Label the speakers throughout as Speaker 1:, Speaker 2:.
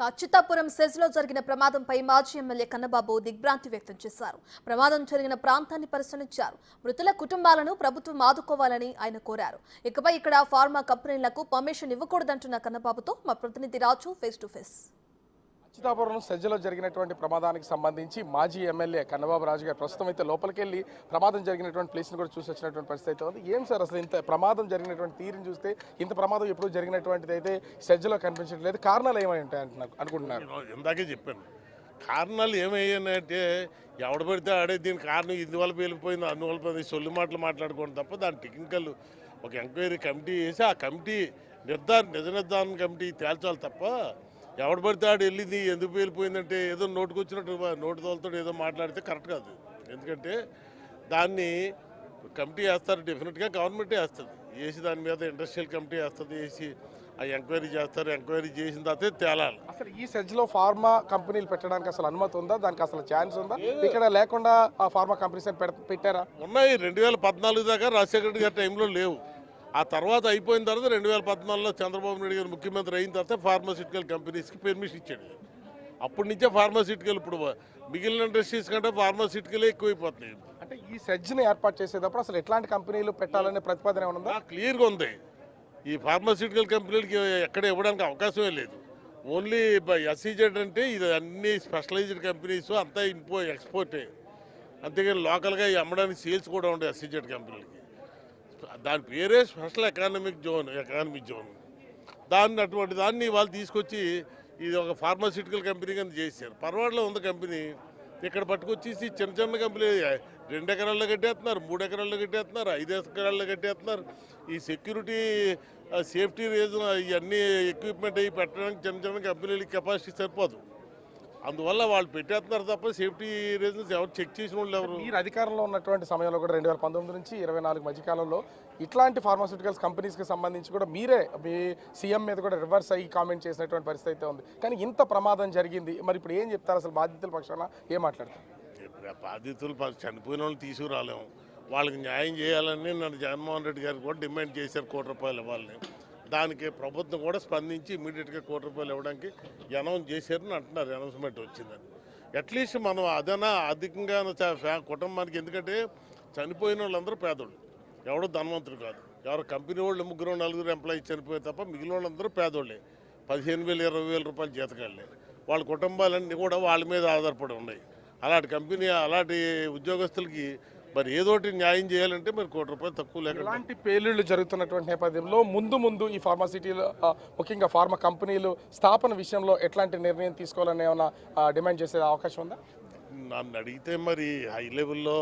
Speaker 1: అచ్యుతాపురం సెజ్లో జరిగిన ప్రమాదంపై మాజీ ఎమ్మెల్యే కన్నబాబు దిగ్భ్రాంతి వ్యక్తం చేశారు. ప్రమాదం జరిగిన ప్రాంతాన్ని పరిశీలించారు. మృతుల కుటుంబాలను ప్రభుత్వం ఆదుకోవాలని ఆయన కోరారు. ఇకపై ఇక్కడ ఫార్మా కంపెనీలకు పర్మిషన్ ఇవ్వకూడదంటున్న కన్నబాబుతో మా ప్రతినిధి రాజు ఫేస్ టు ఫేస్.
Speaker 2: అచ్యుతాపురం సెజ్లో జరిగినటువంటి ప్రమాదానికి సంబంధించి మాజీ ఎమ్మెల్యే కన్నబాబు రాజు గారు ప్రస్తుతం అయితే లోపలికి వెళ్ళి ప్రమాదం జరిగినటువంటి ప్లేస్ని కూడా చూసి వచ్చినటువంటి పరిస్థితి అయితే ఉంది. ఏం సార్ అసలు ఇంత ప్రమాదం జరిగినటువంటి తీరుని చూస్తే ఇంత ప్రమాదం ఎప్పుడు జరిగినటువంటిది అయితే సెజ్లో కనిపించట్లేదు, కారణాలు ఏమై ఉంటాయి అనుకుంటున్నారు?
Speaker 3: ఇందాకే చెప్పాను, కారణాలు ఏమయ్యాయంటే ఎవడ పడితే ఆడే దీని కారణం ఇందువల్ల పేలిపోయింది అందువల్ల పోయింది సొల్లు మాటలు మాట్లాడుకోవడం తప్ప దాని టెక్నికల్ ఒక ఎంక్వైరీ కమిటీ వేసి ఆ కమిటీ నిజ నిర్ధారణ కమిటీ తేల్చాలి తప్ప ఎవడు పడితే ఆడు వెళ్ళింది ఎందుకు పేలిపోయిందంటే ఏదో నోటుకు వచ్చినట్టు నోటు తోలుతో ఏదో మాట్లాడితే కరెక్ట్ కాదు. ఎందుకంటే దాన్ని కమిటీ వేస్తారు, డెఫినెట్గా గవర్నమెంటే వేస్తుంది, వేసి దాని మీద ఇండస్ట్రియల్ కమిటీ వేస్తుంది, వేసి ఆ ఎంక్వైరీ చేస్తారు. ఎంక్వైరీ చేసిన తర్వాతే తేలాలి.
Speaker 2: అసలు ఈ సెజ్లో ఫార్మా కంపెనీలు పెట్టడానికి అసలు అనుమతి ఉందా? దానికి అసలు ఛాన్స్ ఉందా? ఇక్కడ లేకుండా ఆ ఫార్మా కంపెనీస్ పెట్టారా?
Speaker 3: ఉన్నాయి. 2014 దాకా రాజశేఖర రెడ్డి గారి టైంలో లేవు. ఆ తర్వాత అయిపోయిన తర్వాత 2014లో చంద్రబాబు నాయుడు గారు ముఖ్యమంత్రి అయిన తర్వాత ఫార్మాస్యూటికల్ కంపెనీస్కి పర్మిషన్ ఇచ్చాడు. అప్పటి నుంచే ఫార్మాస్యూటికల్ ఇప్పుడు మిగిలిన ఇండస్ట్రీస్ కంటే ఫార్మాస్యూటికలే ఎక్కువైపోతున్నాయి.
Speaker 2: అంటే ఈ సెజ్ని ఏర్పాటు చేసేటప్పుడు అసలు ఎట్లాంటి కంపెనీలు పెట్టాలనే ప్రతిపాదన ఏమన్నా
Speaker 3: క్లియర్గా ఉంది. ఈ ఫార్మాస్యూటికల్ కంపెనీలకి ఎక్కడ ఇవ్వడానికి అవకాశమే లేదు. ఓన్లీ ఎస్ఈజెడ్ అంటే ఇది అన్ని స్పెషలైజ్డ్ కంపెనీస్ అంతా ఎక్స్పోర్టే, అంతేగాని లోకల్గా అమ్మడానికి సేల్స్ కూడా ఉండే ఎస్ఈజెడ్ కంపెనీలకి. దాని పేరే స్పెషల్ ఎకనామిక్ జోన్. అటువంటి దాన్ని వాళ్ళు తీసుకొచ్చి ఇది ఒక ఫార్మాస్యూటికల్ కంపెనీ కింద చేశారు. పర్వాడలో ఉంది కంపెనీ, ఇక్కడ పట్టుకొచ్చేసి చిన్న చిన్న కంపెనీ 2 ఎకరాల్లో కట్టేస్తున్నారు, 3 ఎకరాల్లో కట్టేస్తున్నారు, 5 ఎకరాల్లో కట్టేస్తున్నారు. ఈ సెక్యూరిటీ సేఫ్టీ రీజన్ ఇవన్నీ ఎక్విప్మెంట్ అవి పెట్టడానికి చిన్న చిన్న కంపెనీలకి కెపాసిటీ సరిపోదు. అందువల్ల వాళ్ళు పెట్టేస్తున్నారు తప్ప సేఫ్టీ రీజన్స్ ఎవరు చెక్ చేసిన వాళ్ళు ఎవరు?
Speaker 2: మీరు అధికారంలో ఉన్నటువంటి సమయంలో కూడా 2019 నుంచి 2024 మధ్యకాలంలో ఇట్లాంటి ఫార్మాస్యూటికల్స్ కంపెనీస్కి సంబంధించి కూడా మీరే మీ సీఎం మీద కూడా రివర్స్ అయ్యి కామెంట్ చేసినటువంటి పరిస్థితి అయితే ఉంది. కానీ ఇంత ప్రమాదం జరిగింది, మరి ఇప్పుడు ఏం చెప్తారు? అసలు బాధితుల పక్షాన ఏం మాట్లాడతారు?
Speaker 3: బాధితులు చనిపోయిన వాళ్ళు తీసుకురాలేము, వాళ్ళకి న్యాయం చేయాలని నన్ను జగన్మోహన్ రెడ్డి గారు కూడా డిమాండ్ చేశారు. ₹1 ఇవ్వాలని. దానికి ప్రభుత్వం కూడా స్పందించి ఇమీడియట్గా ₹1 ఇవ్వడానికి అనౌన్స్ చేశారని అంటున్నారు. అనౌన్స్మెంట్ వచ్చిందని. అట్లీస్ట్ మనం అదైనా అధికంగా కుటుంబానికి, ఎందుకంటే చనిపోయిన వాళ్ళందరూ పేదోళ్ళు, ఎవడో ధనవంతుడు కాదు. ఎవరు కంపెనీ వాళ్ళు 3-4 ఎంప్లాయీస్ చనిపోయారు తప్ప మిగిలిన వాళ్ళందరూ పేదోళ్ళే. 15,000 20,000 రూపాయలు జీతకాళ్ళే. వాళ్ళ కుటుంబాలన్నీ కూడా వాళ్ళ మీద ఆధారపడి ఉన్నాయి. అలాంటి కంపెనీ అలాంటి ఉద్యోగస్తులకి మరి ఏదోటి న్యాయం చేయాలంటే మరి ₹1 తక్కువ లేక
Speaker 2: ఇలాంటి పేలుళ్లు జరుగుతున్నటువంటి నేపథ్యంలో ముందు ఈ ఫార్మాసిటీలో ముఖ్యంగా ఫార్మా కంపెనీలు స్థాపన విషయంలో ఎట్లాంటి నిర్ణయం తీసుకోవాలని ఏమైనా డిమాండ్ చేసే అవకాశం ఉందా?
Speaker 3: నన్ను అడిగితే మరి హై లెవెల్లో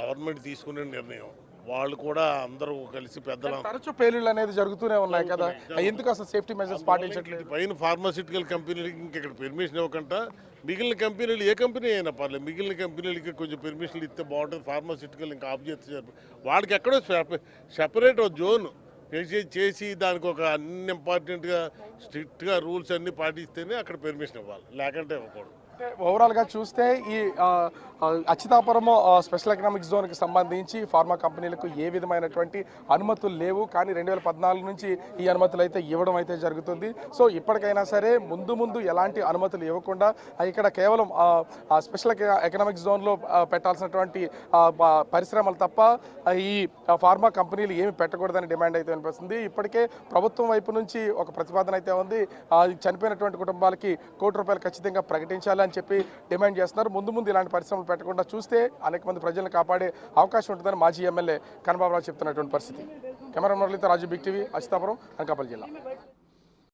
Speaker 3: గవర్నమెంట్ తీసుకునే నిర్ణయం, వాళ్ళు కూడా అందరూ కలిసి పెద్దల
Speaker 2: తరచూ పేలుళ్ళు అనేది జరుగుతూనే ఉన్నాయి కదా, ఎందుకు అసలు సేఫ్టీ మెజర్స్ పాటించట్లేదు?
Speaker 3: పైన ఫార్మాస్యూటికల్ కంపెనీలకి ఇంకెక్కడ పెర్మిషన్ ఇవ్వకుండా మిగిలిన కంపెనీలు ఏ కంపెనీ అయినా పర్లేదు మిగిలిన కంపెనీలకి కొంచెం పెర్మిషన్లు ఇస్తే బాగుంటుంది. ఫార్మాస్యూటికల్ ఇంకా ఆఫ్ చేస్తే వాడికి ఎక్కడో సెపరేట్ జోన్ చేసి దానికి ఒక అన్ని ఇంపార్టెంట్గా స్ట్రిక్ట్గా రూల్స్ అన్నీ పాటిస్తేనే అక్కడ పెర్మిషన్ ఇవ్వాలి, లేకుంటే ఇవ్వకూడదు.
Speaker 2: ఓవరాల్గా చూస్తే ఈ అచ్యుతాపురం స్పెషల్ ఎకనామిక్ జోన్కి సంబంధించి ఫార్మా కంపెనీలకు ఏ విధమైనటువంటి అనుమతులు లేవు. కానీ 2014 నుంచి ఈ అనుమతులు అయితే ఇవ్వడం అయితే జరుగుతుంది. సో ఇప్పటికైనా సరే ముందు ఎలాంటి అనుమతులు ఇవ్వకుండా ఇక్కడ కేవలం స్పెషల్ ఎకనామిక్ జోన్లో పెట్టాల్సినటువంటి పరిశ్రమలు తప్ప ఈ ఫార్మా కంపెనీలు ఏమి పెట్టకూడదని డిమాండ్ అయితే వినిపిస్తుంది. ఇప్పటికే ప్రభుత్వం వైపు నుంచి ఒక ప్రతిపాదన అయితే ఉంది. చనిపోయినటువంటి కుటుంబాలకి ₹1 ఖచ్చితంగా ప్రకటించాలని చెప్పి డిమాండ్ చేస్తున్నారు. ముందు ఇలాంటి పరిశ్రమలు పెట్టకుండా చూస్తే అనేక మంది ప్రజలను కాపాడే అవకాశం ఉంటుందని మాజీ ఎమ్మెల్యే కన్నబాబు రాజు చెప్తున్నటువంటి పరిస్థితి. కెమెరా మురళీతో రాజు, బిగ్ టీవీ, అచ్యుతాపురం, అనకాపల్లి జిల్లా.